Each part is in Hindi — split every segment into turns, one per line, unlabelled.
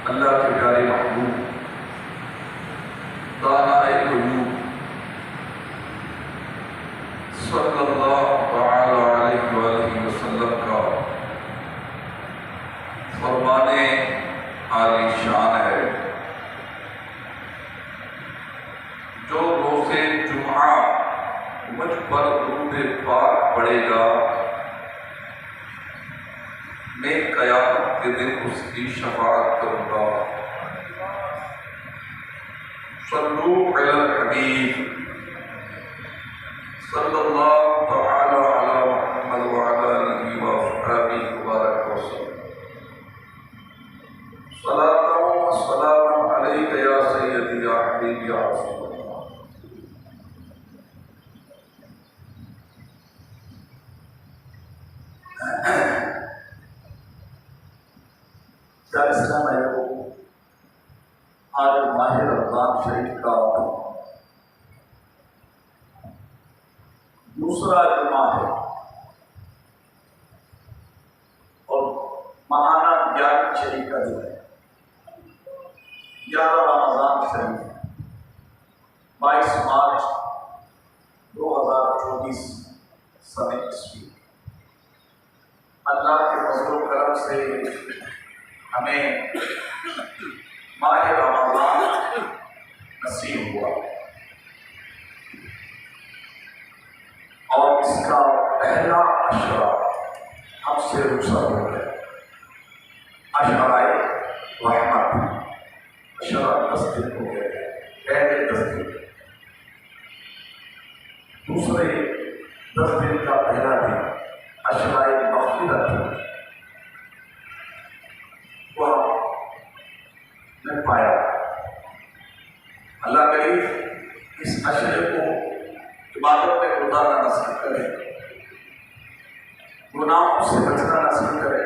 अल्लाह के प्यारे महबूब ताना-ए-क़ुयूब सल्लल्लाहु अलैहि वसल्लम का फरमाने आली शान है, जो रोज़े जुमा मुझ पर दुरूद पाक पड़ेगा, मैं क़यामत के दिन उसकी शफ़ाअत करूँगा। सल्लू अलल हबीब सल्लल्लाहु तआला अला मुहम्मद व अला आलिहि व अस्हाबिहि मुबारक वसल्लम। सलातु व सलाम अलैका या सय्यदी या हबीबी या रसूलल्लाह। आज माह रमज़ान शरीफ का दूसरा जुमा है और महाना 11 शरीफ का दिन है। 11 रमज़ान शरीफ 22 मार्च 2024 सन ईस्वी। अल्लाह के फज़ल व करम से हमें माह रमज़ान नसीब हुआ और इसका पहला अशरा हमसे रुखसत हो गया। अशराए रहमत, अशरा 10 दिन हो गए, पहले 10 दिन, दूसरे 10 दिन का पहला दिन अशराए मग़फ़िरत मैं पाया। अल्लाह करीम इस अशरे को इबादत में गुजारना नसीब करे, गुनाहों से बचना नसीब करे,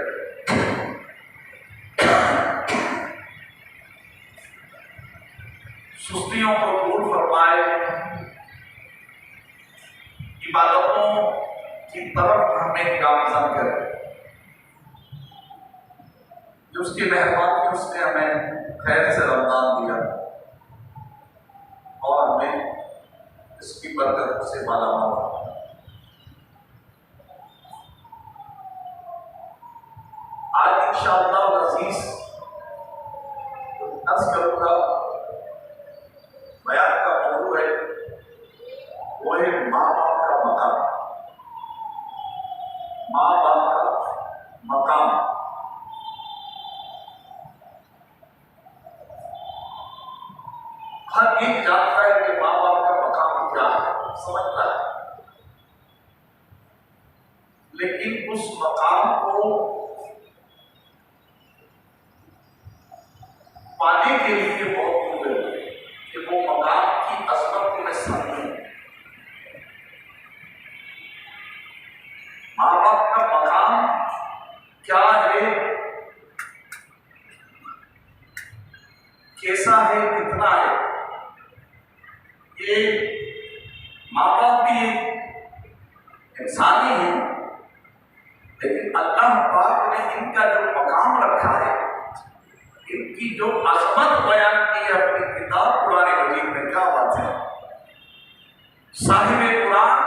सुस्तियों को दूर फरमाए, इबादतों की तरफ हमें गामज़न करे। जो उसकी मेहरबानी, उसने हमें खैर से रमज़ान दिया और हमें इसकी बरकत से मालामाल। आज इंशाअल्लाह अज़ीज़ अर्ज़ करूँगा, बयान का मौजू है वो है माँ बाप का मकाम। माँ बाप का मकाम। हर एक जानता है कि माँ बाप का मकाम क्या है, समझता है, लेकिन उस मकाम को पाने के लिए बहुत जरूरी है कि वो मकाम की असमत को मैं समझूं। माँ बाप का मकाम क्या है, कैसा है, कितना है। ये माँ बाप भी इंसानी है, लेकिन अल्लाह पाक ने इनका जो मकाम रखा है, इनकी जो अज़मत बयान की है अपनी किताब कुरान मजीद में, क्या बात है। साहिब कुरान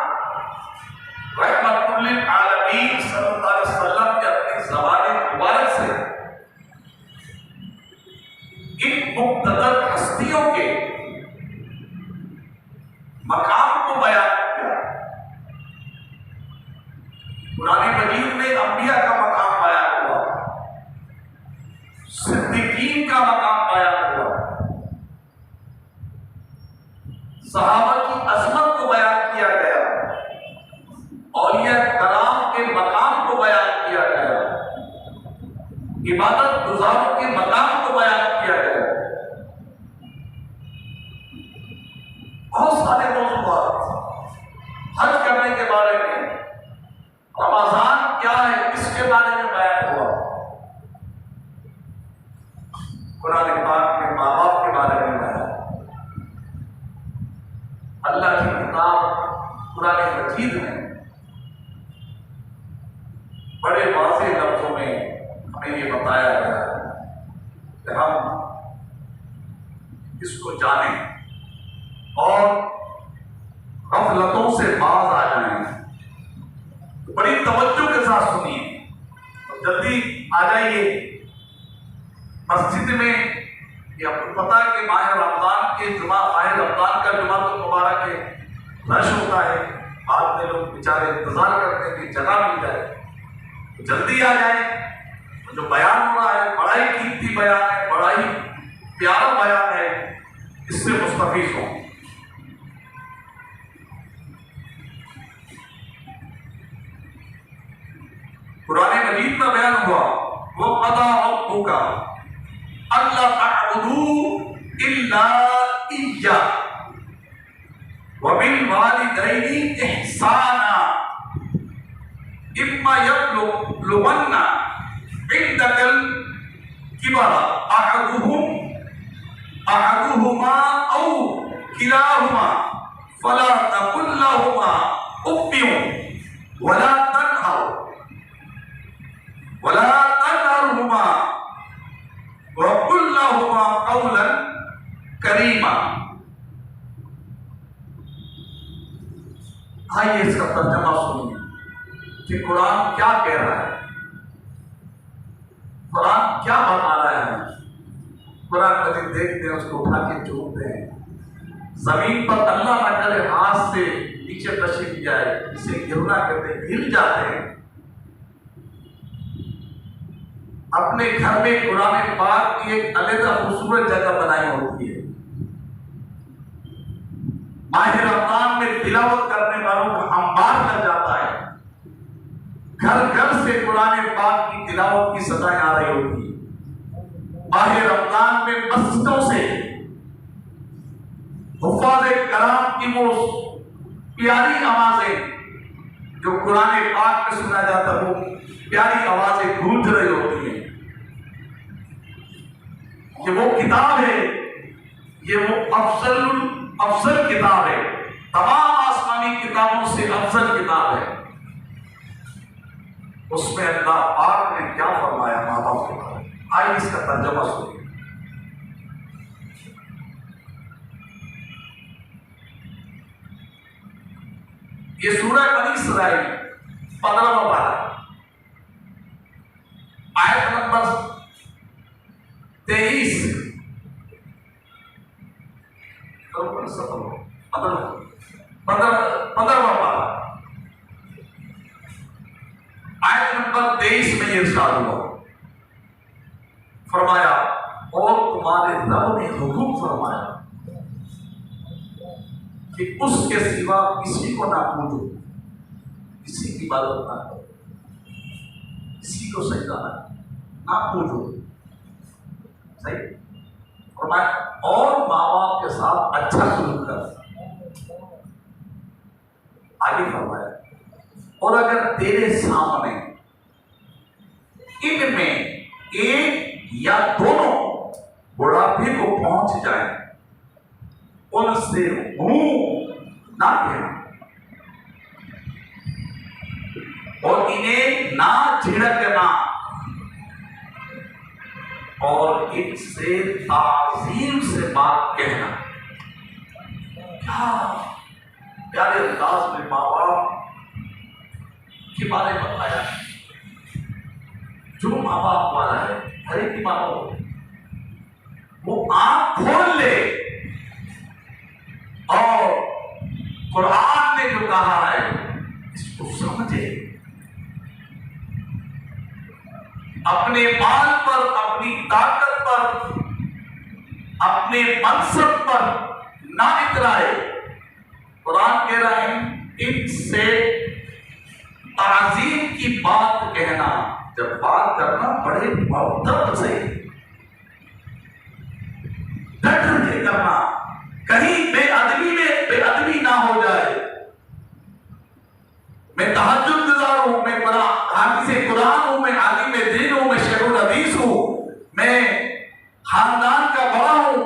रहमतुल लिल आलमीन सल्लल्लाहु अलैहि वसल्लम ने अपनी ज़बान मुबारक से इन मुक़द्दर हस्तियों के मकाम को बयान किया। कुरान मजीद में अंबिया का मकाम बयान हुआ, सिद्दीकीन का मकाम बयान हुआ, सहाबा की अजमत को बयान किया गया, औलिया कराम के मकाम को बयान किया गया, इबादत गुजारों के मकाम को बयान किया गया। बहुत सारे मौजूद हज करने के बारे में, रमजान क्या है इसके बारे में बयान हुआ, कुरान पाक में माँ बाप के बारे में बयान, अल्लाह की किताब कुरान मजीद में बड़े वाज़ेह लफ्जों में हमें ये बताया गया कि हम इसको जानें और गफलतों से बाज आ जाएं। तो बड़ी तवज्जो के साथ सुनिए और जल्दी आ जाइए मस्जिद में। ये आपको पता है कि माह रमजान के जुमा, माह रमजान का जुमा तो मुबारक है, रश होता है, बाद में लोग बेचारे इंतजार करते हैं कि जगह मिल जाए, तो जल्दी आ जाए। तो जो बयान हो रहा है बड़ा ही कीमती बयान है, बड़ा ही प्यारा बयान है, इससे मुस्तफीज हों। कुरान मजीद में बयान हुआ, वो क़ज़ा रब्बुका अल्ला तअबुदू इल्ला इय्याहु व बिल वालिदैनि इहसाना इम्मा यब्लुगन्ना इंदकल किबरा अहदुहुमा औ किलाहुमा फला तकुल लहुमा उफ़्फ़िन वला तनहरहुमा वक़ुल लहुमा क़ौलन करीमा। आइए इसका तर्जुमा सुनिए कि कुरान क्या कह रहा है, कुरान क्या बता रहा है। कुरान मजीद देखते हैं, उसको उठा के चूमते हैं, जमीन पर अल्लाह न करे हाथ से नीचे तशरीफ जाए, इसे गिरना करते गिर जाते हैं। अपने घर में कुरान पाक की एक अलग खूबसूरत जगह बनाई होती है। माह रमजान में तिलावत करने वालों को हमवार कर जाता है, घर घर से कुरान पाक की तिलावत की सदाएं आ रही होती है। माह रमजान में मस्जिदों से हुफ़ाज़े कलाम की वो प्यारी आवाजें जो कुरान पाक में सुना जाता है, वो प्यारी आवाजें गूंज रही होती हैं। ये वो किताब है, ये वो अफजल किताब है, तमाम आसमानी किताबों से अफजल किताब है। उसमें अल्लाह पाक ने क्या फरमाया माँ बाप के बारे में, आइए इसका तर्जुमा सुनिए। ये सूरह बनी इसराइल 15वां पारा, आयत नंबर 23, 15वां पारा, आयत नंबर 23 में ये इरशाद हुआ, फरमाया और तुम्हारे रब ने हुक्म फरमाया कि उसके सिवा किसी को ना पूजो, किसी की इबादत ना करो, किसी को सजदा ना पूजो। सही फरमाया और माँ बाप के साथ अच्छा सलूक कर। आगे फरमाया और अगर तेरे सामने इनमें एक या दोनों बुढ़ापे को पहुंच जाए, उनसे मुंह ना फेरना और इन्हें ना झिड़कना और इनसे ताज़ीम से बात कहना। क्या प्यारे अंदाज में माँ बाप के बारे में बताया। जो माँ बाप वाला है, हर एक की माँ बाप वो आंख खोल ले और कुरान ने जो कहा है इसको समझे। अपने माल पर, अपनी ताकत पर, अपने मनसब पर ना इतराए। कुरान कह रहा है इनसे ताजीम की बात कहना, जब बात करना बड़े मौदत से डट के करना, कहीं बेअदबी ना हो जाए। मैं तहज्जुद गुजार हूं, मैं हाफिज़े कुरान हूं, मैं आलिम दीन हूं, मैं शेखुल हदीस हूं, मैं खानदान का बड़ा हूं,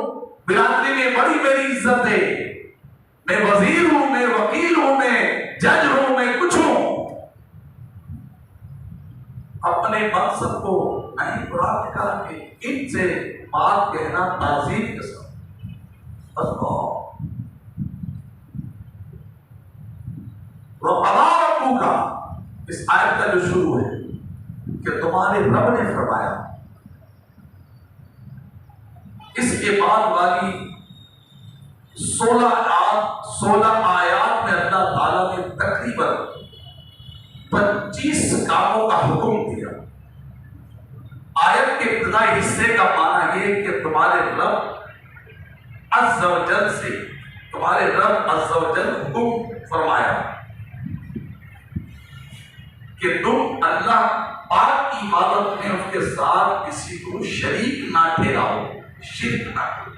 बिरादरी में बड़ी मेरी इज्जत है, मैं वजीर हूं, मैं वकील हूं, मैं जज हूं, मैं कुछ हूं। अपने मकसद को नहीं कुरान ने कहा कि इनसे बात कहना ताजीम के साथ। का इस आयत का जो शुरू है कि तुम्हारे रब ने फरमाया, इसके बाद वाली 16 आयात में अल्लाह ताला ने तकरीबन 25 कामों का हुक्म दिया। आयत के इब्तिदाई हिस्से का माना यह कि तुम्हारे रब अज़्ज़ व जल से, तुम्हारे रब अज़्ज़ व जल हुक्म फरमाया कि तुम अल्लाह पाक की इबादत में उसके साथ किसी को शरीक ना ठहराओ, शिर्क ना करो,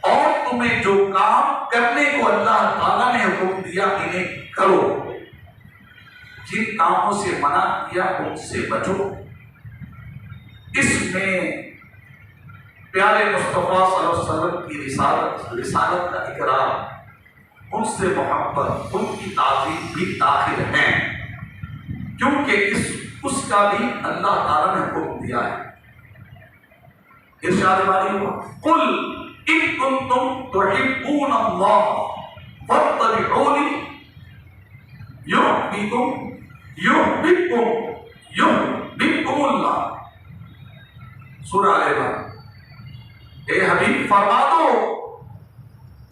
और तुम्हें जो काम करने को अल्लाह ताला ने हुक्म दिया इन्हें करो, जिन कामों से मना किया उनसे बचो। इसमें प्यारे मुस्तफा सल्लल्लाहु अलैहि वसल्लम की रिसालत का इकरार, उनसे मोहब्बत, उनकी ताज़ीम भी दाखिल है, क्योंकि उसका भी अल्लाह ताला ने हुक्म दिया है। इरशाद बारी हुआ, कुल इन कुंतुम तुहिब्बून अल्लाह फत्तबिऊनी युहब्बिकुमुल्लाह। सूरह अल-इमरान। ए हबीब फरमा दो,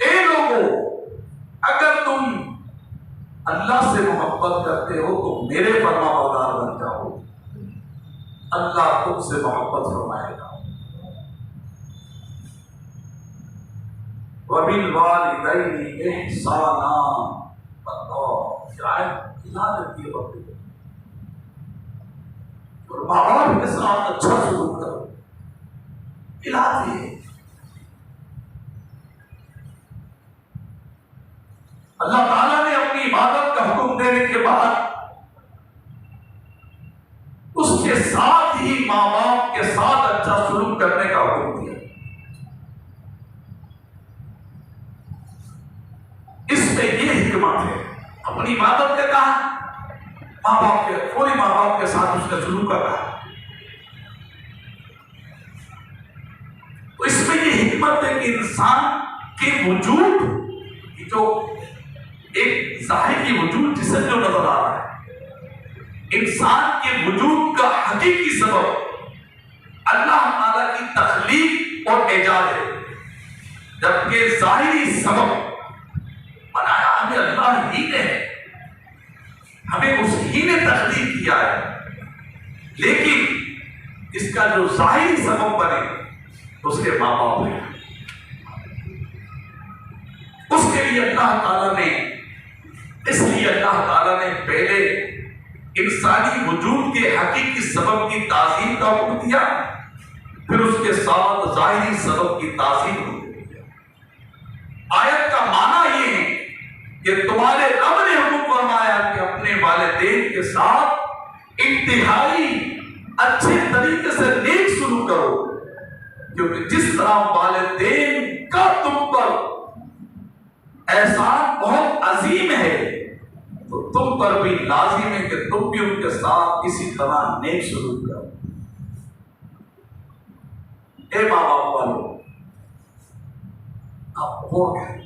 ए लोगों, अगर तुम अल्लाह से मोहब्बत करते हो तो मेरे फरमाबरदार बन जाओ, अल्लाह तुमसे मोहब्बत फरमाएगा। वबिल वालिदैनि इहसाना, और माँ बाप के साथ अच्छा सलूक करो, इलाही अल्लाह ताला ने अपनी इबादत का हुक्म देने के बाद उसके साथ ही माँ बाप के साथ अच्छा सलूक करने का हुक्म दिया। इसमें यह हिकमत है, अपनी इबादत का कहा, माँ बाप के, पूरी माँ बाप के साथ उसका सलूक का कहा। तो इसमें यह हिकमत है कि इंसान के वजूद की जो एक ज़ाहिरी वजूद जिससे जो नजर आ रहा है, इंसान के वजूद का हकीकी सबब अल्लाह ताला की तख्लीक और इजाद है, जबकि ज़ाहिरी सबब बनाया हमें अल्लाह ही ने, हमें उस ही ने तख्लीक किया है, लेकिन इसका जो ज़ाहिरी सबब बने उसके माँ बाप हैं। उसके लिए अल्लाह ताला ने, इसलिए अल्लाह ताला ने पहले इंसानी वजूद के हकीकी सबब की ताज़ीम का हुक्म दिया, फिर उसके साथ ज़ाहिरी सबब की ताज़ीम हुक्म दिया। आयत का माना यह है कि तुम्हारे रब ने हुक्म फरमाया कि अपने वालिदैन के साथ इंतहाई अच्छे तरीके से नेक सलूक करो, क्योंकि जिस तरह वालिदैन का तुम पर एहसान बहुत अजीम है, तो तुम पर भी लाजिम है कि तुम भी उनके साथ इसी तरह नेक सलूक करो। ए माँ बाप वालों, आप वो कहें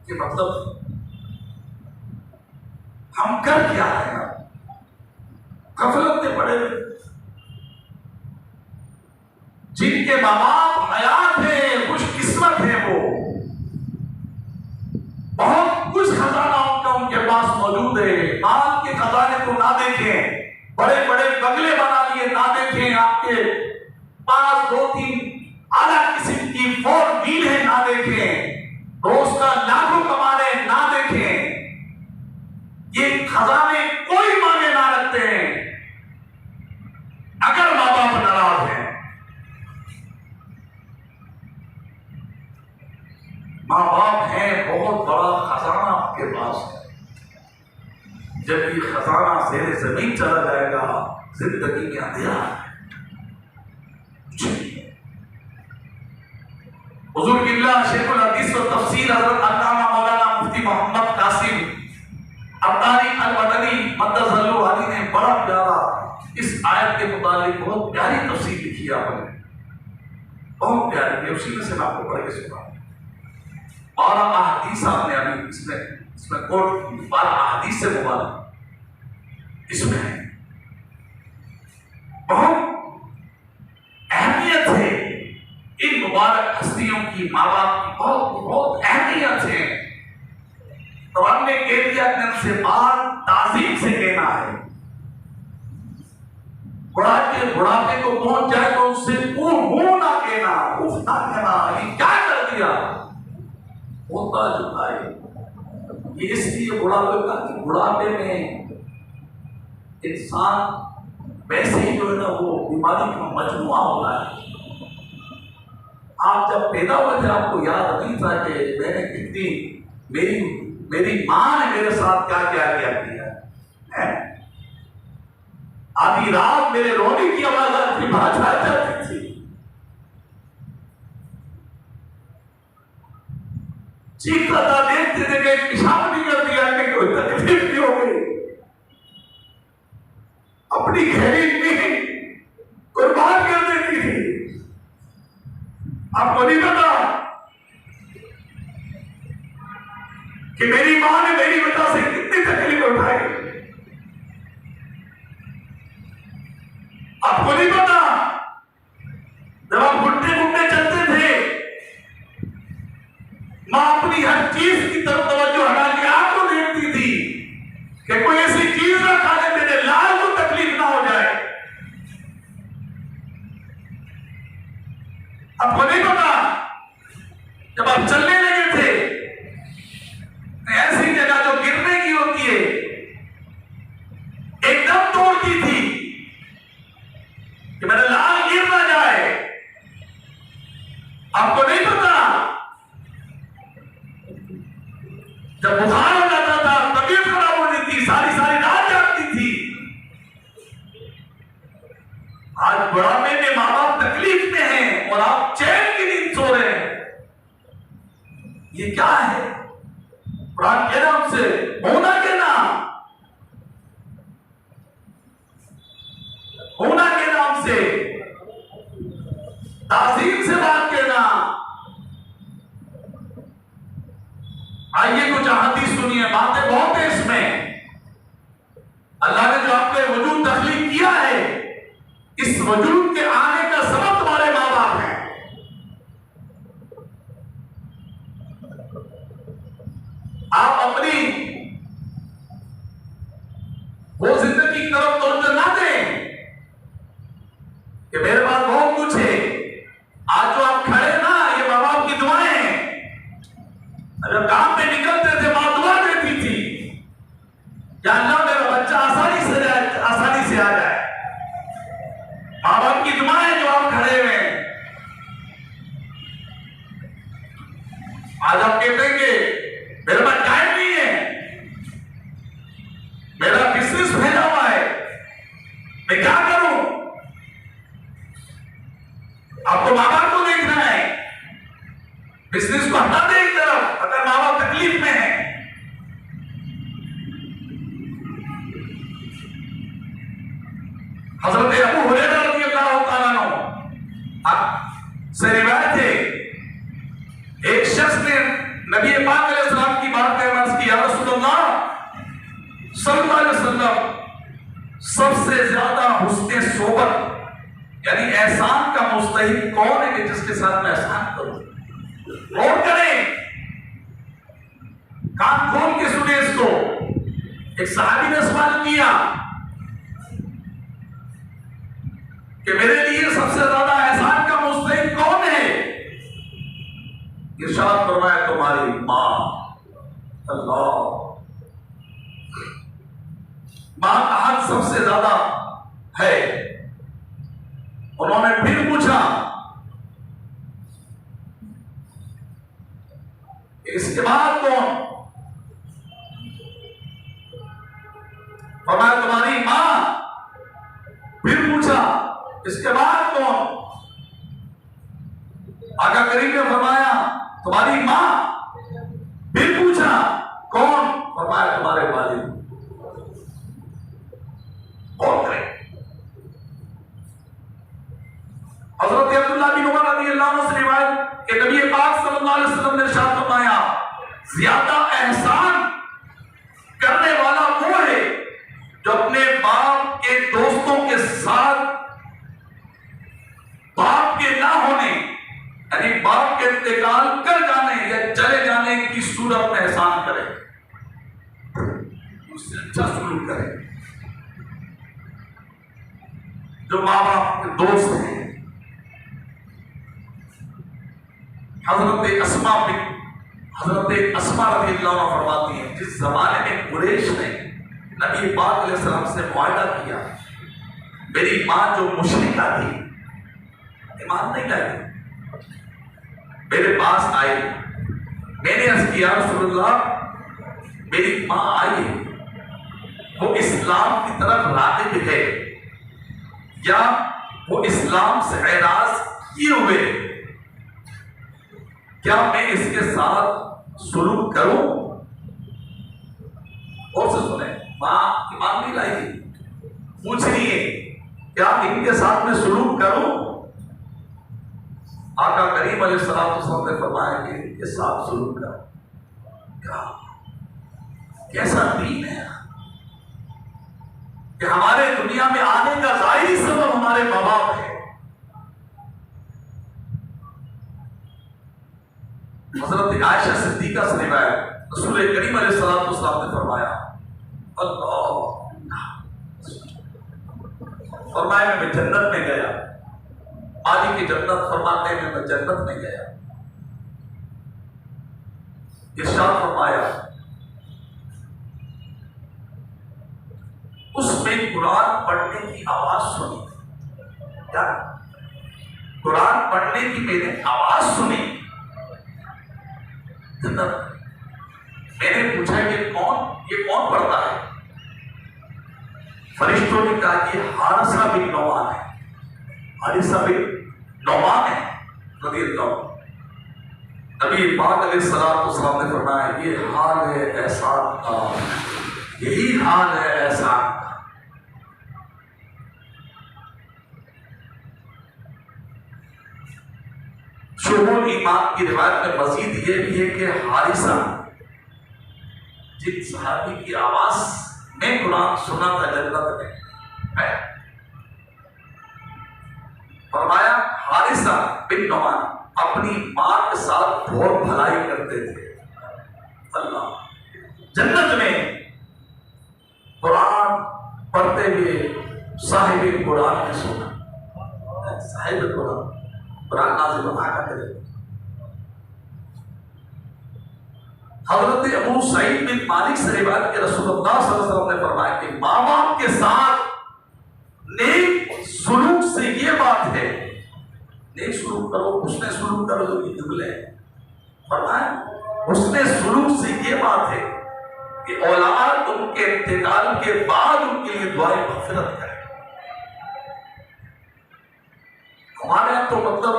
कि मतलब हम कर क्या रहे हैं, गफलत में पड़े हुए। जिनके माँ बाप हयात है, खुशकिस्मत है, वो बहुत उनके पास मौजूद है, माल के खजाने को ना देखें, बड़े बड़े बंगले बना लिए ना देखें, आपके पास 2-3 आला किस्म की 4 व्हील है ना देखें, रोज का लाखों कमा रहे ना देखें, ये खजाने कोई माने ना रखते हैं अगर माँ बाप नाराज हैं। माँ बाप है बहुत बड़ा खजाना आपके पास है। जब ये खजाना ज़ेरे ज़मीन चला जाएगा, जिंदगी में अंधेरा है। हुजूर किल्ला शेखुल हदीस व तफसीर हज़रत अल्लामा मौलाना मुफ्ती मोहम्मद कासिम अब्दारी अल-मदनी मद्दसल्लु अली ने बड़ा प्यारा इस आयत के मुतालिक बहुत प्यारी तफसीर लिखी है आपने, बहुत प्यारी। उसी में से मैं आपको पढ़ के सुना। और अहादीस आपने अभी इसमें कोट 12 अहादीस से मुबारक इसमें है, बहुत अहमियत है इन मुबारक हस्तियों की, माँ बाप की बहुत बहुत अहमियत है। तो हमने कह दिया कि उनसे बात ताजीम से कहना है। बुढ़ापे को पहुंच जाए तो उससे ना कहना, उफ ना कहना, ये क्या कर दिया, होता जुता है। ये इसलिए बुढ़ापे का कि बुढ़ापे में इंसान वैसे ही जो है ना वो बीमारी का मजमुआ होता है। आप जब पैदा हुए थे आपको याद नहीं था कि मैंने कितनी मेरी मां ने मेरे साथ क्या क्या किया है। आधी रात मेरे रोने की आवाज आपकी भाषा जाती थी, चीखता था, देखते थे पेशाब नहीं कर दिया कि कोई तकलीफ नहीं हो गई, अपनी गहरी में कुर्बान कर देती थी। आपको नहीं पता कि मेरी मां ने मेरी वजह से कितनी तकलीफ उठाई। आपको नहीं पता जब आप घुटने घुटने चलते थे, मां अपनी हर चीज की तरफ तवज्जो हटा के आपको देखती थी कि कोई ऐसी चीज ना खा ले मेरे लाल को तकलीफ ना हो जाए। आपको नहीं पता जब आप चलने लगे थे ऐसी जगह जो गिरने की होती है एकदम तोड़ती थी कि मेरा लाल गिर ना जाए। आपको नहीं पता जब बुखार हो जाता था, तबीयत खराब होती थी, सारी सारी रात जागती थी। आज बुढ़ापे में माँ बाप तकलीफ में हैं और आप चैन की नींद सो रहे हैं। ये क्या है? कुरान कह रहा उनसे होना कहना, होना कहना, उनसे ताजीम से बात कहना। आइए कुछ अहादीस सुनिए, बातें बहुत है इसमें। अल्लाह ने जो आपके वजूद तख्लीक किया है, इस वजूद के आने का सबब तुम्हारे माँ बाप हैं। आप अपनी वो जिंदगी की तरफ तवज्जो ना दें कि मेरे पास बहुत कुछ है। आज जो आप खड़े ना, ये माँ बाप की दुआएं हैं। जब काम पे निकलते थे माँ दुआ देती थी कि अल्लाह मेरा बच्चा आसानी से आ जाए। माँ बाप की दुआएं जो आप खड़े हुए हैं। आज आप कहते हैं कि मेरे पास टाइम नहीं है, मेरा बिजनेस फैला हुआ है, मैं क्या करूं? आपको माँ बाप को देखना है, बिजनेस को हटा दे एक तरफ अगर माँ बाप तकलीफ में है। हजरत अबू हुरैरा रज़ियल्लाहु ताला अन्हु से रिवायत है, एक शख्स ने नबी पाक अलैहिस्सलाम की बात करना कि या रसूलल्लाह सल्लल्लाहु अलैहि वसल्लम सबसे ज्यादा हुस्ने सोबत यानी एहसान का मुस्तहिक कौन है कि जिसके साथ मैं एहसान करूं? और करें, कान खोल के सुने इसको। एक सहाबी ने सवाल किया कि मेरे लिए सबसे ज्यादा एहसान का मुस्तहिक कौन है? इरशाद फरमाया तुम्हारी मां। अल्लाह, मां का हक सबसे ज्यादा है। उन्होंने फिर पूछा इसके बाद कौन? फरमाया तुम्हारी मां। फिर पूछा इसके बाद कौन? आका करीम ने फरमाया तुम्हारी मां। फिर पूछा कौन? फरमाया तुम्हारे वालिद। कौन करे? हजरत अब्दुल्लाह बिन उमर रज़ियल्लाहु अन्हु से रिवायत कि नबी पाक सल्लल्लाहु अलैहि वसल्लम ने इरशाद फरमाया ज्यादा एहसान करने वाला वो है जो अपने बाप के दोस्तों के साथ बाप के ना होने यानी बाप के इंतकाल कर जाने या चले जाने की सूरत में एहसान करे, उससे अच्छा सलूक करे। जो माँ बाप के दोस्त हैं, हजरत अस्मा रज़ियल्लाहु अन्हा फरमाती हैं जिस जमाने में कुरैश ने नबी पाक अलैहि सलाम से मुआहदा किया, मेरी माँ जो मुशरिका थी, ईमान नहीं लाई, मेरे पास आई। मैंने अर्ज़ किया रसूलुल्लाह मेरी माँ आई, वो इस्लाम की तरफ राग़िब है या वो इस्लाम से एराज किए हुए, क्या मैं इसके साथ सुलूक करूं? और से सुने, मां ईमान नहीं लाई, पूछ रही है क्या इनके साथ में सुलूक करूं? आका करीम अलैहिस्सलाम ने फरमाया कि इनके साथ सुलूक करो। क्या कैसा दीन है कि हमारे दुनिया में आने का जाहिर सबब हमारे माँ बाप है। हज़रत आयशा सिद्दीक़ा से रिवायत रसूल करीम अलैहिस्सलाम ने फरमाया अल्लाह फरमाया मैं जन्नत में गया, मालिक की जन्नत फरमाते हैं मैं जन्नत में गया, इरशाद फरमाया उसमें कुरान पढ़ने की आवाज सुनी। क्या? कुरान पढ़ने की मैंने आवाज सुनी। मैंने पूछा ये कौन पढ़ता है? फरिश्तों ने कहा ये हारिसा बिन नौमान है, हारिसा बिन नौमान है रज़ियल्लाहु अन्हु। नबी पाक अलैहिस्सलाम ने फरमाया ये हाल है एहसान का, यही हाल है एहसान का। शुहूर ईमान की रिवायत में मजीद ये भी है कि हारिसा जिन सहाबी की आवाज में कुरान सुना था जन्नत में, फरमाया हारिसा बिन नौमान अपनी मां के साथ बहुत भलाई करते थे। अल्लाह, जन्नत में कुरान पढ़ते हुए साहिब कुरान ने सुना। साहिब कुरान नाज़िल होना करे। हज़रत अबू सईद बिन मालिक से रिवायत के रसूलुल्लाह सल्लल्लाहु अलैहि वसल्लम ने फरमाया कि माँ बाप के साथ नेक सुलूक से ये बात है, नेक सुलूक करो, उसने सुलूक करो, जो जुमले फरमाया उसने सुलूक से ये बात है कि औलाद उनके इंतकाल के बाद उनके लिए दुआएं मग़फ़िरत करे। हमारे यहाँ तो मतलब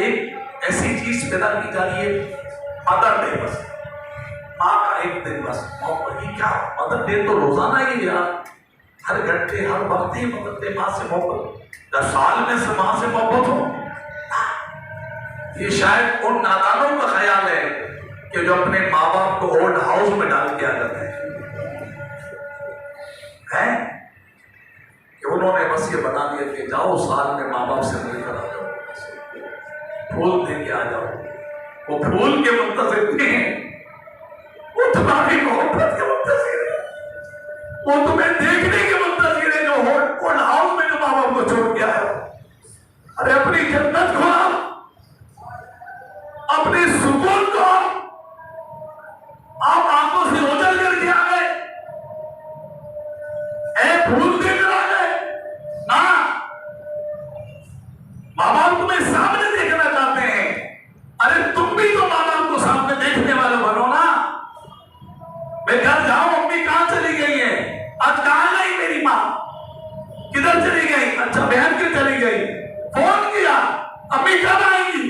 एक ऐसी चीज पैदा की जा रही है मदर डे, बस माँ का एक दिन बस ये क्या मदर डे तो रोजाना ही यार, हर घंटे हर वक्त ही मदर डे, माँ से मोहब्बत, 10 साल में से माँ से मोहब्बत हो। ये शायद उन नादानों का ख्याल है कि जो अपने माँ बाप को ओल्ड हाउस में डाल के आ जाते हैं कि उन्होंने बस ये बता दिया कि जाओ साल में माँ बाप से मिलकर आ जाओ, फूल दे के आ जाओ। वो फूल के मुंतज़िर हैं, वो तुम्हारी मोहब्बत के मुंतज़िर वो तुम्हें देखने के मुंतजिर है जो ओल्ड हाउस में जो माँ बाप को छोड़ के आए। अरे अपनी जन्नत को, अपने सुकून को आप आंखों से ओझल करके आ गए, भूल देकर आ गए ना। माँ बाप तुम्हें सामने देखना चाहते हैं। अरे तुम भी तो माँ बाप को सामने देखने वाले बनो ना। मैं घर जाऊं, अम्मी कहां चली गई है, आज कहां गई मेरी माँ, किधर चली गई, अच्छा बहन के चली गई, फोन किया अम्मी कब आएंगी,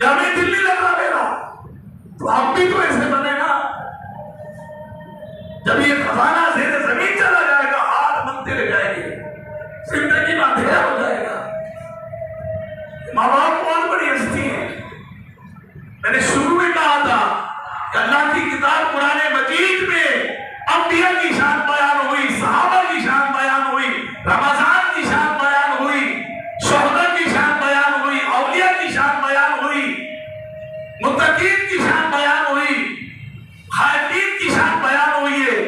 या मैं दिल्ली लग रहा मेरा। तो आप भी तो ऐसे बने ना। जब ये खजाना जेरे जमीन चला जाएगा, हाथ बनते रह जाएंगे, जिंदगी में अंधेरा हो जाएगा। माँ बाप बहुत बड़ी हस्ती है। मैंने शुरू में कहा था कि अल्लाह की किताब कुरान मजीद में अंबिया की शान बयान हुई, सहाबा की शान बयान हुई, रमजान की शान बयान हुई, शोहदा की शान बयान हुई, औलिया की शान बयान हुई, मुत्तकीन की शान बयान हुई, खातिन की शान बयान हुई है।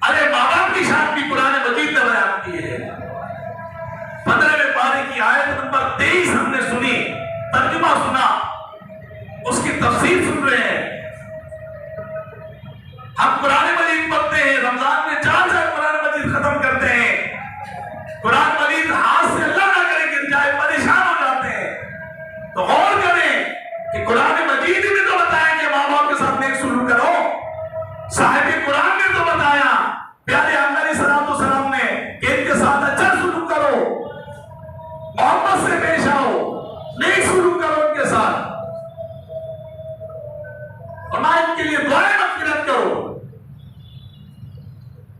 अरे माँ बाप की शान भी कुरान मजीद ने बयान की है। 15वें पारे की आयत नंबर 23 हमने सुनी, तर्जुमा सुना, उसकी तफसीर सुन रहे हैं। हम कुरान मजीद पढ़ते हैं, रमजान में 4 कुरान मजीद खत्म करते हैं। कुरान मजीद हाथ से अल्लाह ना करे गिर जाए, परेशान हो जाते हैं। तो गौर करें कि कुरान मजीद में तो बताया कि माँ बाप के साथ नेक सुलूक करो, साहिब कुरान ने तो बताया प्यारे अलैहिस्सलाम ने कि इनके साथ अच्छा सुलूक करो, मोहब्बत से पेश आओ, नेक सुलूक करो उनके साथ, और ना इनके लिए दुआएं मग़फ़िरत करो।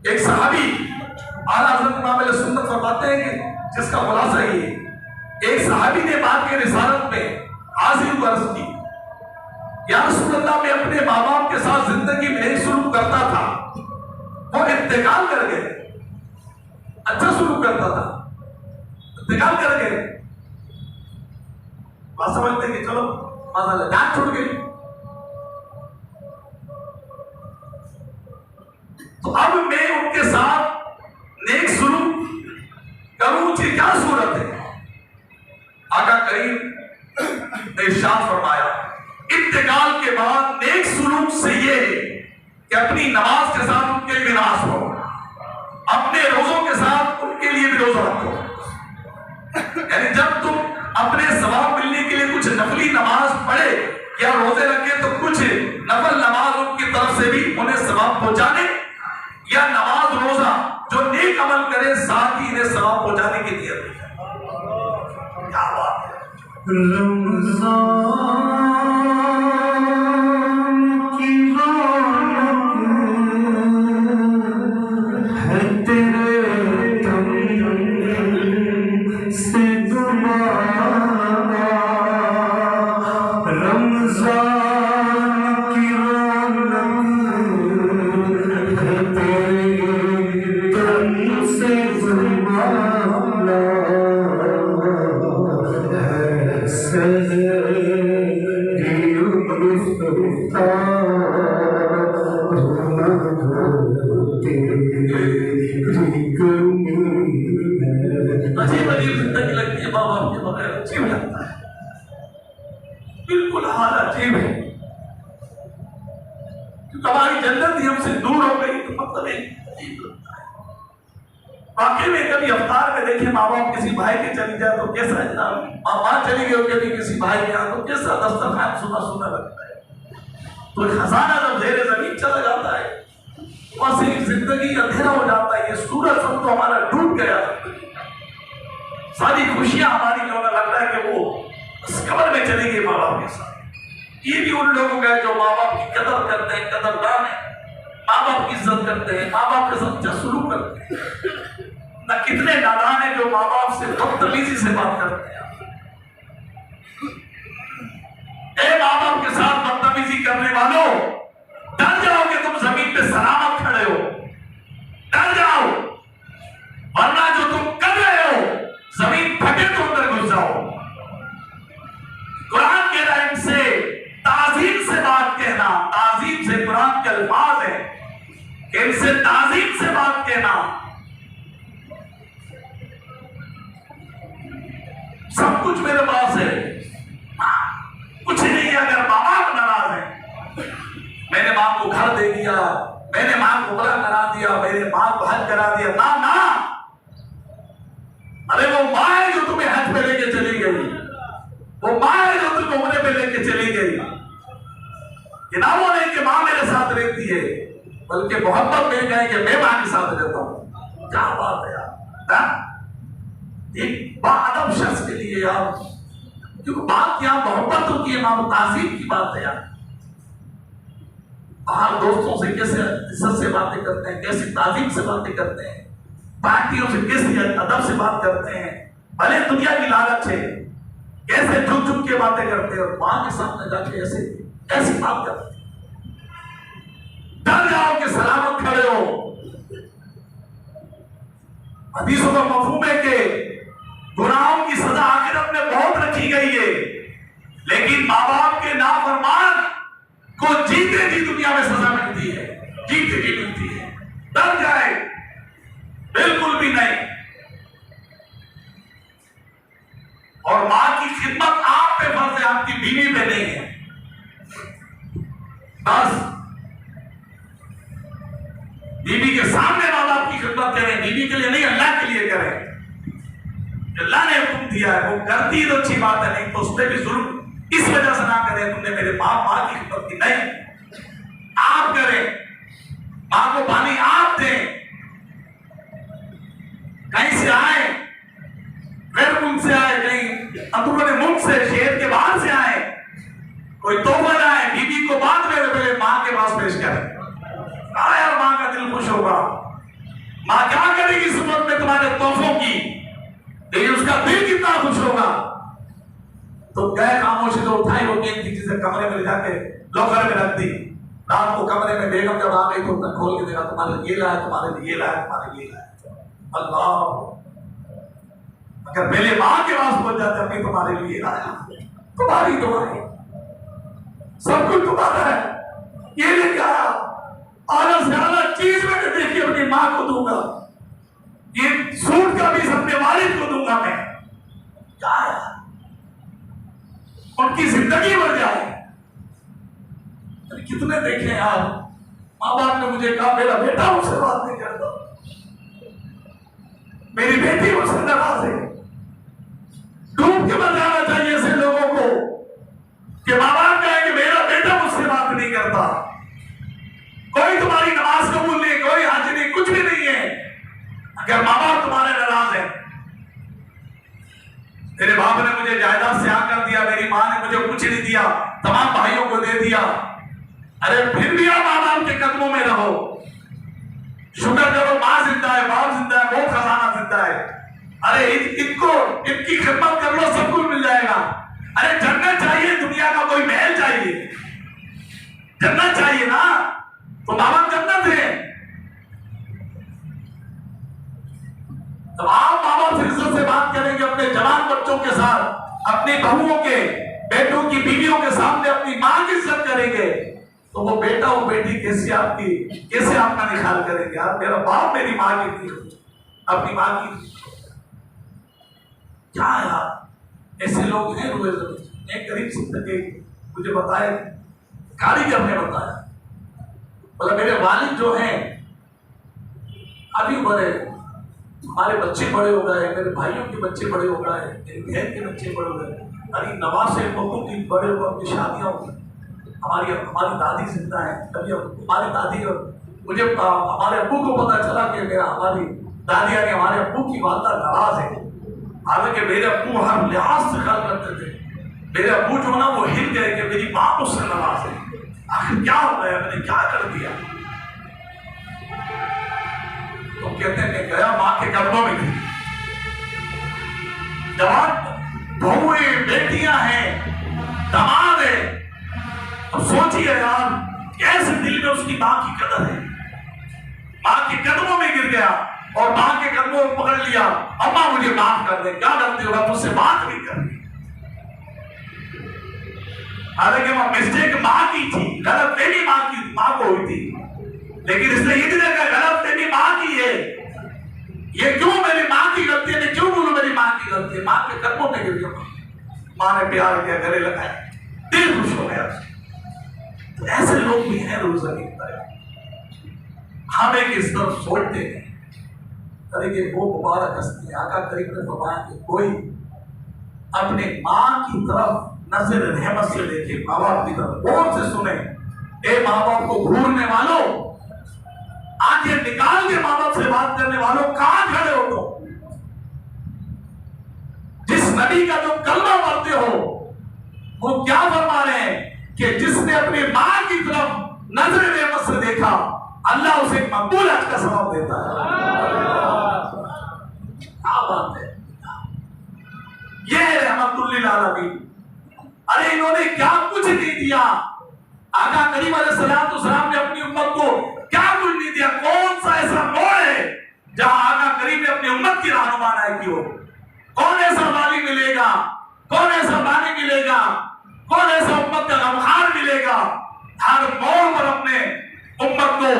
एक सहाबी आला हज़रत इमाम अहले सुन्नत फरमाते हैं कि जिसका खुलासा ये, एक सहाबी ने बात के रिसालत में हाजिर अर्ज़ की, या रसूल अल्लाह, मैं अपने माँ बाप के साथ जिंदगी में नेक सुलूक करता था, वो इंतकाल कर गए, अच्छा सुलूक करता था, इंतकाल कर गए। बात समझते हैं कि चलो माशाअल्लाह जान छूट गई। तो अब मैं उनके साथ नेक सुलूक करूं, उसकी क्या सूरत है? आका करीम ने इरशाद फरमाया, इंतकाल के बाद नेक सुलूक से ये है कि अपनी नमाज के साथ उनके लिए नमाज पढ़ो, अपने रोजों के साथ उनके लिए भी रोजा रखो। यानी जब तुम अपने सवाब मिलने के लिए कुछ नफली नमाज पढ़े या रोजे रखे, तो कुछ नफल नमाज उनकी तरफ से भी उन्हें सवाब पहुंचाने, या नमाज रोजा जो नेक अमल करे साथ ही इन्हें सवाब पहुंचाने की नियत है। क्या बात है। अजीब अजीब जिंदगी लगती है, माँ बाप के बगैर अजीब लगता है, बिल्कुल हाल अजीब है। क्योंकि हमारी जन्नत ही हमसे दूर हो गई, तो मतलब अजीब लगता है। वाकई में कभी अवतार में देखे माँ बाप किसी भाई के चली जाए तो कैसा है, माँ चली गई कभी किसी भाई के यहाँ, तो कैसा दस्तरखान सुना सुना लगता है। तो खजाना जब ज़ेरे ज़मीन चला जाता है, वहां से जिंदगी अंधेरा हो जाता है। ये सूरज सब तो हमारा डूब गया, सारी खुशियां हमारी जो लगता है कि वो कब्र में चली गई माँ बाप के साथ। ये भी उन लोगों का जो माँ बाप की कदर करते हैं, कदरदान है, माँ बाप की इज्जत करते हैं, माँ बाप के साथ अच्छा सुलूक करते हैं। न कितने नादान है जो माँ बाप से बदतमीजी से बात करते हैं। ए माँ बाप के साथ बदतमीजी करने वालों, डर जाओ कि तुम जमीन पे सलामत खड़े हो, डर जाओ, वरना जो तुम कर रहे हो जमीन फटे तो अंदर घुस जाओ। कुरान के रहम से ताजीम से बात कहना, ताजीम से कुरान के अल्फाज है कि इनसे घर दे दिया, मैंने माँ को उमरा करा दिया, मेरे माँ को हज करा दिया। ना ना, अरे वो माँ है जो तुम्हें हज पे लेके चली गई, वो माँ है जो तुम्हें उमरे पे लेके चली गई। ये ना वो नहीं कि माँ मेरे साथ रहती है, बल्कि मोहब्बत मिल गए कि मैं माँ के साथ रहता हूँ। क्या बात है यार, एक बादब शख्स के लिए यार, क्योंकि बात यहाँ मोहब्बतों की, ताज़ीम की बात है यार। बाहर दोस्तों से कैसे इज्जत से बातें करते हैं, कैसी ताज़ीम से बातें करते हैं, पार्टियों से कैसी अदब से बात करते हैं, भले दुनिया की लालच है, कैसे झुक झुक के बातें करते हैं, और मां के सामने जाके ऐसे ऐसी बात करते हैं। डर जाओ कि सलामत खड़े हो। हदीसों का मफहूम है कि गुनाहों की सजा आखिरत में बहुत रखी गई है, लेकिन माँ बाप के नाफरमान को जीते जी दुनिया में सजा मिलती है, जीते जी मिलती है। डर जाए, बिल्कुल भी नहीं। और मां की खिदमत आप पे फर्ज है, आपकी बीवी पे नहीं है। बस बीवी के सामने माँ बाप की खिदमत करें, बीवी के लिए नहीं, अल्लाह के लिए करें। अल्लाह ने हुक्म दिया है, वो करती तो अच्छी बात है, नहीं तो उस पर भी जुल्म इस वजह से ना करें तुमने मेरे माँ की खिदमत की। नहीं, आप करें, माँ को पानी आप दें। कहीं से आए, गैर मुल्क से आए, कहीं अंदरूनी मुल्क से, शहर के बाहर से आए, कोई तोहफा लाए, बीबी को बाद में पहले माँ के पास पेश करें। आया माँ का दिल खुश होगा। माँ क्या करेगी इस उम्र में तुम्हारे तोहफों की, लेकिन उसका दिल कितना खुश होगा। तो गए खामोशी तो उठाई वो गेंद थी, जिसे कमरे में जाके लॉकर में रख दी। रात को कमरे में बेगम जब आ गई तो खोल के देखा, तुम्हारे लिए ये लाया, तुम्हारे लिए ये लाया, तुम्हारे लिए लाया। अल्लाह, अगर मेरे माँ के पास पहुंच जाते, अभी तुम्हारे लिए लाया, तुम्हारी दुआएं, सब कुछ तुम्हारा है, ये लेके आया, आला से आला चीज मैंने देखी अपनी माँ को दूंगा, ये सूट का भी अपने वालिद को दूंगा मैं। क्या है, उनकी जिंदगी बढ़ जाए। कितने देखे यार, माँ बाप ने मुझे कहा मेरा बेटा मुझसे बात नहीं करता, मेरी बेटी मुझसे नाराज है। डूब के मर जाना चाहिए ऐसे लोगों को कि माँ बाप कहे कि मेरा बेटा मुझसे बात नहीं करता, कोई तुम्हारी नमाज कबूल नहीं, कोई हज नहीं, कुछ भी नहीं है, अगर माँ बाप तुम्हारे नाराज है। तेरे बाप ने मुझे जायदाद से आकर दिया, मेरी माँ ने मुझे कुछ नहीं दिया, तमाम भाइयों को दे दिया, अरे फिर भी आप माँ बाप के कदमों में रहो, शुक्र करो माँ जिंदा है, बाप जिंदा है, वो खजाना जिंदा है। अरे इनको इनकी खिदमत कर लो, सब कुछ मिल जाएगा। अरे जन्नत चाहिए, दुनिया का कोई महल चाहिए, जन्नत चाहिए ना, तो माँ बाप जन्नत है। तो आप माँ बाप से इज्जत से बात करेंगे, अपने जवान बच्चों के साथ, अपनी बहुओं के, बेटों की, बीवियों के सामने अपनी माँ की इज्जत करेंगे, तो वो बेटा वो बेटी कैसे आपका निखार करेंगे। यार मेरा बाप मेरी माँ की थी, अपनी माँ की क्या यार, ऐसे लोग हैं रुए जमीन। एक गरीब जिंदगी मुझे बताए, कारीगर ने बताया, बोला मेरे वालिद जो हैं अभी बड़े, हमारे बच्चे बड़े हो गए, मेरे भाइयों के बच्चे बड़े हो गए, मेरी बहन के बच्चे बड़े हो गए, अरे नवासे बहुत ही बड़े हो, अपनी शादियां हो, हमारी दादी जिंदा है, कभी हमारी दादी, और मुझे हमारे अब्बू को पता चला कि हमारी दादी यानी हमारे अब्बू की वालदा नाराज है। हालांकि मेरे अब्बू हर लिहाज से ख्याल करते थे, मेरे अब्बू जो ना वो हिल गए कि मेरी माँ मुझसे नाराज है, आखिर क्या हो गया, मैंने क्या कर दिया। तो कहते हैं कि गया माँ के कदमों में थी, जवान बहुएं बेटियां हैं, दामाद है। अब सोचिए यार, कैसे दिल में उसकी माँ की कदर है, माँ के कदमों में गिर गया और माँ के कदमों को पकड़ लिया, अम्मा मुझे माफ कर दे, क्या गलती होगा, मुझसे बात नहीं करनी। हालांकि वह मिस्टेक माँ की थी, गलतफहमी माँ को हुई थी, लेकिन इसने ये भी देखा गलतफहमी माँ की है, ये क्यों मेरी माँ की गलती है, मैं क्यों बोलूं मेरी माँ की गलती है। माँ के कदमों में गिर गया, माँ ने प्यार किया, गले लगाया, दिल खुश हो गया, तो ऐसे लोग भी हैं रोज जमीन पर, हम एक इस तरफ सोचते हैं अरे कि वो मुबारक हस्ती आका करीम ने फरमाया कि कोई अपने माँ की तरफ नजर रहमत से देखे, माँ बाप की तरफ गौर से सुने। ए माँ बाप को घूरने वालों, आंखें निकाल के माँ बाप से बात करने वालों, कहां खड़े हो तुम? जिस नबी का तुम कलमा पढ़ते हो वो क्या फरमा रहे हैं कि जिसने अपनी माँ की तरफ नजर रहमत से देखा, अल्लाह उसे मकबूल हज का सवाब देता है। क्या बात है, ये है रहमतुल्लिल आलमीन। अरे इन्होंने क्या कुछ नहीं दिया, आका करीम अलैहिस्सलाम ने अपनी उम्मत को क्या कुछ नहीं दिया। कौन सा ऐसा मोड़ है जहां आका करीम ने अपनी उम्मत की रहनुमाई की हो? कौन ऐसा वाली मिलेगा, कौन ऐसा बानी मिलेगा, कौन ऐसा उम्मत का गमखार मिलेगा? हर मोड़ पर अपने उम्मत को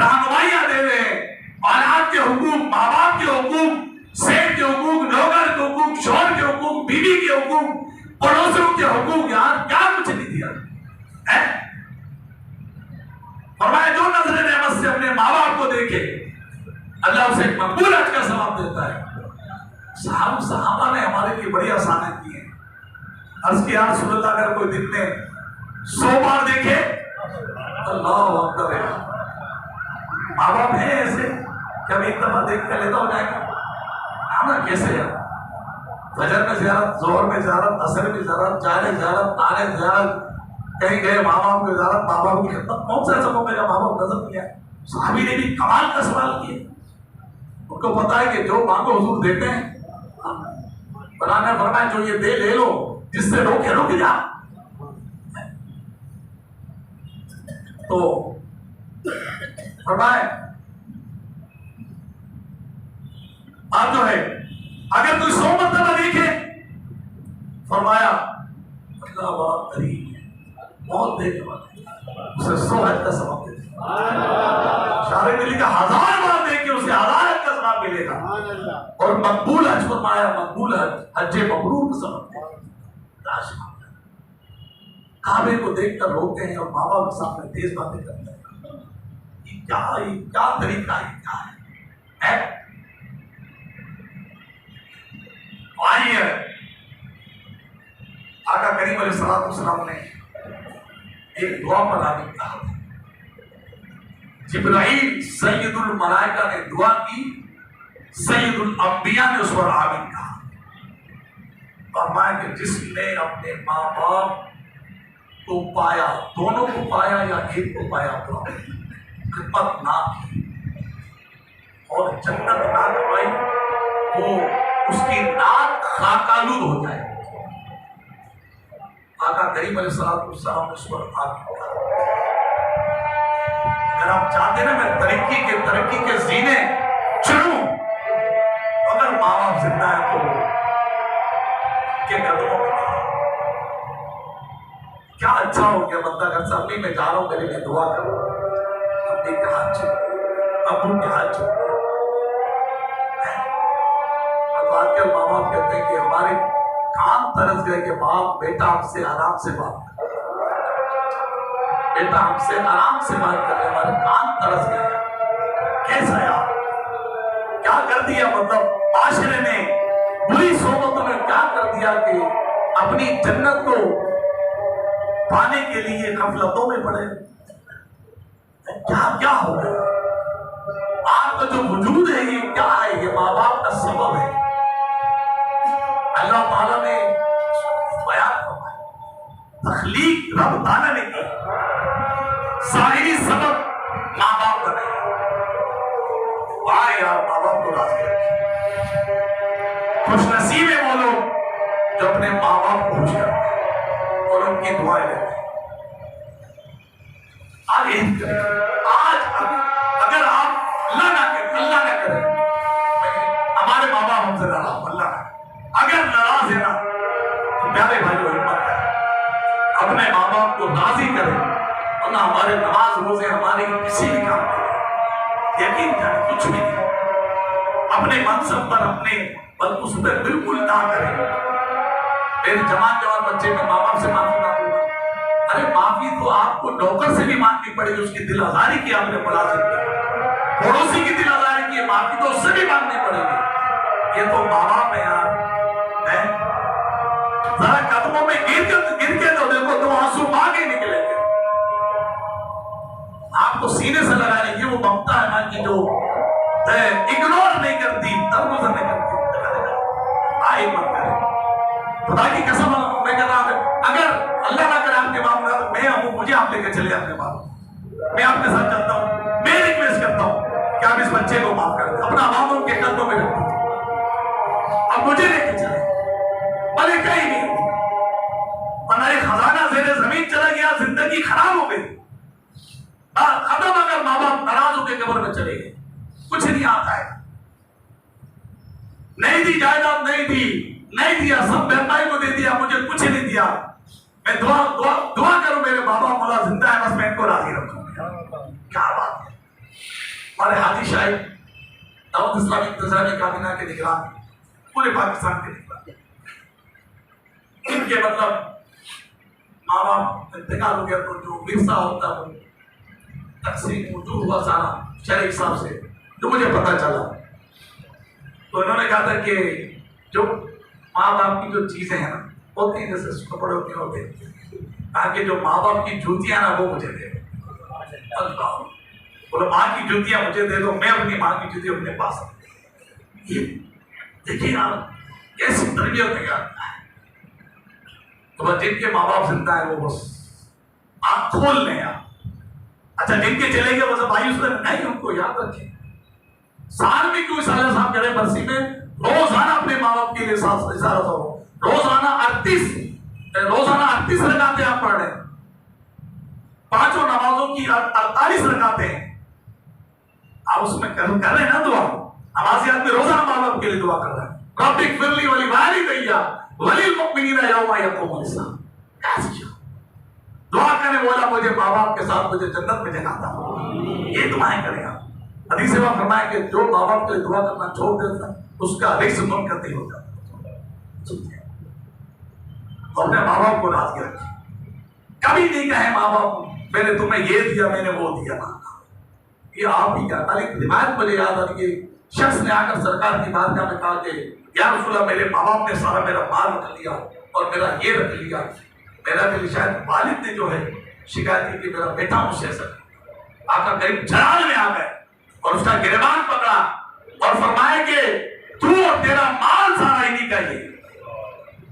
रहनुमाइयां दे रहे हैं। औलाद के हुकूक, माँ बाप के हुकूक, सेठ के हुकूक, नौकर के हुकूक, शौहर के हुकूक, बीवी के हुकूक, पड़ोसियों के हुकूक, यार क्या कुछ नहीं दिया है। फरमाया जो नजर रहमत से अपने माँ बाप को देखे, अल्लाह उसे मकबूल हज का सवाब देता है। सहाबा ने हमारे लिए बड़ी आसानी की है। अर्ज किया रसूलुल्लाह, अगर कोई दिन में 100 बार देखे, अल्लाह अकबर है। माँ बाप है ऐसे कभी एक दफा देख कर लेता हो जाएगा ना? कैसे यार, फजर में ज़ियारत, जोहर में ज़ियारत, असर में ज़ियारत, जाने ज़ियारत, आने ज़ियारत, कहीं गए माँ बाप की ज़ियारत, माँ बाप की खिदमत। कौन सा ऐसा मौका माँ बाप नजर किया? साहबी ने भी कमाल का सवाल किया। उनको पता है कि जो मांगो हुजूर देते हैं। बनाने फरमाया जो ये दे ले लो, जिससे रोके रुक जा। तो फरमाए आप जो है अगर कोई 100 मरतबा देखे, फरमाया अल्लाह बड़ा करीम है, बहुत देने वाले, उसे 100 हज का सवाब देगा। शारे ने लिखा 1000 बार देखे उसे 1000 हज का सवाब मिलेगा। और मकबूल हज फरमाया, मकबूल हज, हज मबरूर का सवाब देगा। काबे को देखकर रोते हैं और माँ बाप के सामने तेज बातें करते हैं। ये क्या तरीका है, क्या है? आइए, आका करीम अलैहिस्सलाम ने एक दुआ पर आमीन कहा। जिब्राइल सैयदुल मलाइका ने दुआ की, सैयदुल अंबिया ने उस पर आमीन कहा। फरमाया कि जिसने अपने माँ बाप को पाया, दोनों को पाया या एक को पाया, तो खिदमत ना की और जन्नत ना कमाई, वो उसकी नाक खाकालूद हो जाए। आका करीम अलैहिस्सलाम ने उस पर आमीन कहा। अगर आप चाहते ना मैं तरक्की के जीने चढ़ूं, अगर माँ बाप जिंदा है तो के कदमों में क्या अच्छा हो गया। बंदा अगर सभी में जा रहा हूं, मेरे लिए दुआ करो, अम्मी के हाथ चुप, अबू के हाथ चुप। आजकल माँ बाप कहते हैं कि हमारे कान तरस गए कि बाप बेटा हमसे आराम से बात कर, बेटा हमसे आराम से बात कर, हमारे कान तरस गए। कैसा यार, क्या कर दिया? मतलब माशरे ने बुरी सोबतों में क्या कर दिया कि अपनी जन्नत को पाने के लिए गफलतों में पड़े। क्या हो गया? आपका जो वजूद है ये क्या है? ये माँ बाप का सबब है। अल्लाह ताला ने बयान फरमाया, तखलीक रब ताला ने की, सारी सबब माँ बाप बने। वाह यार, माँ बाप को राजी रखे। खुश नसीब है वो लोग जो अपने माँ बाप को खुश करते हैं और उनकी दुआएं लेते हैं। आज अगर आप अल्लाह ना करे, हमारे माँ बाप हमसे नाराज, अल्लाह ना, अगर नाराज है ना, तो प्यारे भाइयों हिम्मत करें, अपने माँ बाप को राजी करें, वरना हमारे नमाज रोजे हमारे किसी भी काम में यकीन करें कुछ भी नहीं। अपने मनसब पर अपने बलकुस पर बिल्कुल ना करें। मेरे जवान बच्चे में माँ बाप से माफी मांगूंगा, अरे माफी तो आपको नौकर से भी मांगनी पड़ेगी, उसकी दिल आजारी की आपने मुलाजिम की, पड़ोसी की दिल आजारी की, माफी तो उससे भी मांगनी पड़ेगी। ये तो माँ बाप है यार, जरा कदमों में गिर के तो देखो, तो आंसू मां के निकलेंगे। आपको सीने से लगाने की वो ममता है ना कि जो इग्नोर नहीं करती, तरमुजर नहीं करती, आए मत करें। खुदा की कसम मैं कह रहा हूं, अगर अल्लाह ना करे आपके मामला तो मैं हूं, मुझे आप लेकर चले अपने बाप, मैं आपके साथ चलता हूं, मैं रिक्वेस्ट करता हूं कि आप इस बच्चे को माफ कर दें, अपना बाप उनके कदमों में रख दीजिए, अब मुझे लेकर चले, भले कहीं नहीं वरना एक खजाना ज़ेरे जमीन चला गया, जिंदगी खराब हो गई, खत्म। अगर माँ बाप नाराज होकर कब्र में चले गए, कुछ नहीं आता है, नहीं दी जायदाद, नहीं दिया, सब बेहताई को दे दिया, मुझे कुछ नहीं दिया, मैं दुआ करूं मेरे बाबा मौला जिंदा है, बस मैं इनको राजी रखूं। क्या बात है। हमारे हाजी शाही दाऊद इस्लामिक इंतजामी काबीना के निगरान पूरे पाकिस्तान के निगरान, इनके मतलब माँ बाप इंतकाल हो गया तो जो विरसा होता है तकसीम जो हुआ सारा शरीफ साहब से जो मुझे पता चला, तो इन्होंने कहा था कि जो माँ बाप की जो चीजें हैं ना होती हैं, जैसे कपड़े होते हैं, ताकि जो माँ बाप की जूतियां ना वो मुझे दे, बोलो माँ की जूतियां मुझे दे दो, मैं अपनी माँ की जूती अपने पास। ये देखिए आप कैसी तरबियत है यार। तो बस जिनके माँ बाप जिंदा है वो बस आँख खोल लें आप। अच्छा जिनके चले गए बस मायूस नहीं, उनको याद रखें, साल में क्यों साले साहब करें बरसी में रोजाना अपने माँ बाप के लिए इशारा हो, रोजाना 38 रकातें आप पढ़ रहे हैं, पांचों नमाजों की 48 रकातें हैं आप उसमें कर रहे हैं ना दुआ। नमाजी आदमी रोजाना माँ बाप के लिए दुआ कर रहा है, रब्बिक फिरली वली वालिदैया वलिल मुमिनीना यौमा यक़ूमुल हिसाब। दुआ करें बोला मुझे माँ बाप के साथ मुझे जन्नत में जगह था, ये दुआएं करेगा। हदीस में फरमाया कि जो माँ बाप के लिए दुआ करना छोड़ देता उसका रिज़्क़ मुनक़ती हो जाता। अपने माँ बाप को राज़ी रखिए, कभी नहीं कहे माँ बाप मैंने तुम्हें ये दिया मैंने वो दिया, ये आप ही क्या। तालिक रिवायत मुझे याद आ रही है, शख्स ने आकर सरकार की बारगाह में कहा कि या रसूल अल्लाह मेरे माँ बाप ने सारा मेरा माल रख लिया और मेरा ये रख लिया, मेरा भी शायद वालिद ने जो है शिकायत की कि मेरा बेटा मुझसे सर आकर करीब जलाल में आ गए और उसका गिरबान पकड़ा और फरमाया कि तू और तेरा माल सारा इन्हीं का ही,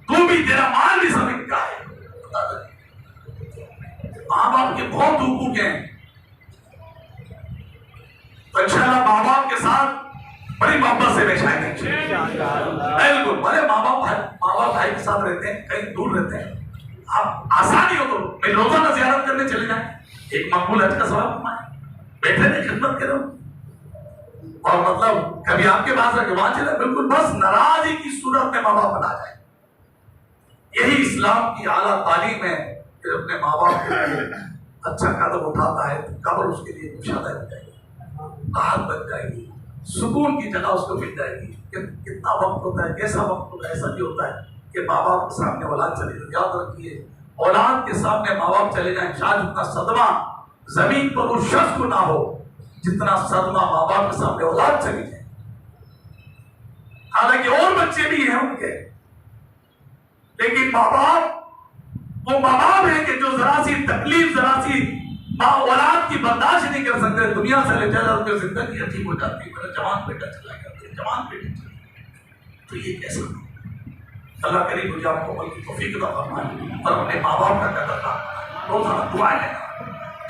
तू भी तेरा माल भी सब इनका है। माँ बाप के बहुत हुकूक हैं, तो इंशाअल्लाह माँ बाप के साथ बड़ी मोहब्बत से पेश आएंगे बिल्कुल। भले माँ बाप भाई के साथ रहते हैं, कहीं दूर रहते हैं, आप आसानी हो तो मैं रोजाना ज़ियारत करने चले जाए, एक मकबूल हज का सवाब कमाए, बैठे नहीं खिदमत करो, और मतलब कभी आपके पास आके वहां चले, बिल्कुल बस नाराजगी की सूरत में माँ बाप बना जाए। यही इस्लाम की आला तालीम है कि अपने माँ बाप के लिए अच्छा कदम उठाता है तो कब्र उसके लिए कुशादा हो जाएगी, राहत बन जाएगी, सुकून की जगह उसको मिल जाएगी। कितना वक्त होता है, कैसा वक्त होता है, ऐसा भी होता है कि माँ बाप के सामने औलाद चले जाए। याद रखिए औलाद के सामने माँ बाप चले जाए, शायद उतना सदमा जमीन पर उस शख्स को ना हो जितना सदमा माँ बाप के सामने औलाद चली जाए। हालांकि और बच्चे भी हैं उनके, लेकिन माँ बाप वो माँ बाप है कि जो जरा सी तकलीफ जरा सी माँ औलाद की बर्दाश्त नहीं कर सकते, दुनिया से ले चला उनकी जिंदगी अजीब हो जाती है। मेरा जवान बेटा चला गया, जवान बेटी चली, तो ये कैसा? अल्लाह करीम मुझे आपको अमल की तौफीक अता फरमाए और अपने माँ बाप का कदर करना, रोजाना दुआएं लेना।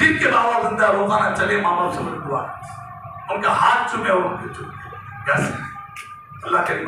जिनके माँ बाप जिंदा रोजाना चले माँ बाप से दुआ, उनका हाथ चूमे और उनके चूमे, अल्लाह करीम